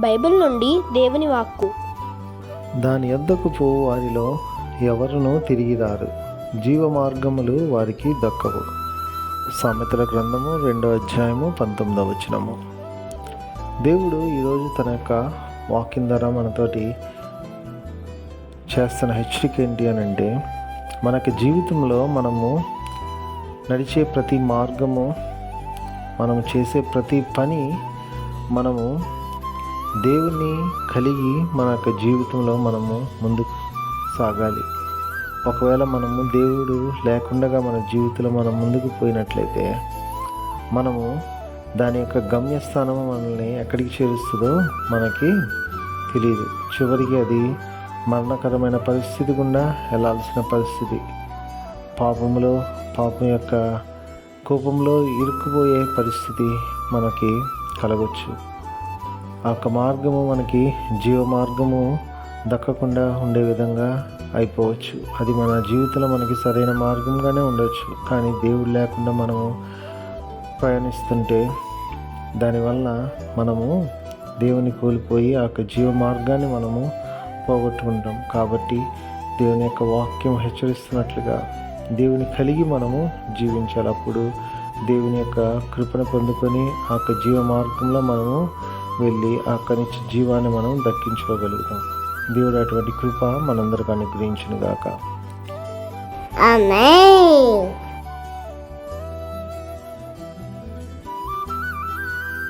Bible నుండి దేవుని వాక్కు. దాని యొద్దకు పోవు వారిలో ఎవరునూ తిరిగి రారు, జీవ మార్గములు వారికి దక్కవు. సామెతల గ్రంథము 2:19. దేవుడు ఈరోజు తన యొక్క వాక్యం ద్వారా మనతోటి చేస్తున్న హెచ్చరిక ఏంటి అని అంటే, మనకి జీవితంలో మనము నడిచే ప్రతి మార్గము, మనము చేసే ప్రతి పని, మనము దేవుని కలిగి మన యొక్క జీవితంలో మనము ముందుకు సాగాలి. ఒకవేళ మనము దేవుడు లేకుండా మన జీవితంలో మనం ముందుకు పోయినట్లయితే మనము దాని యొక్క గమ్యస్థానం మనల్ని ఎక్కడికి చేరుస్తుందో మనకి తెలియదు. చివరికి అది మరణకరమైన పరిస్థితి గుండా వెళ్ళాల్సిన పరిస్థితి, పాపం యొక్క కోపంలో ఇరుక్కుపోయే పరిస్థితి మనకి కలగవచ్చు. ఆ యొక్క మార్గము మనకి జీవ మార్గము దక్కకుండా ఉండే విధంగా అయిపోవచ్చు. అది మన జీవితంలో మనకి సరైన మార్గంగానే ఉండవచ్చు, కానీ దేవుడు లేకుండా మనము ప్రయాణిస్తుంటే దానివల్ల మనము దేవుని కోల్పోయి ఆ యొక్క జీవ మార్గాన్ని మనము పోగొట్టుకుంటాం. కాబట్టి దేవుని యొక్క వాక్యం హెచ్చరిస్తున్నట్లుగా దేవుని కలిగి మనము జీవించాలి. అప్పుడు దేవుని యొక్క కృపను పొందుకొని ఆ యొక్క జీవ మార్గంలో మనము వెళ్ళి ఆ యొక్క నిత్య జీవాన్ని మనం దక్కించుకోగలుగుతాం. దేవుడు అటువంటి కృప మనందరికీ అనుగ్రహించును గాక. ఆమేన్.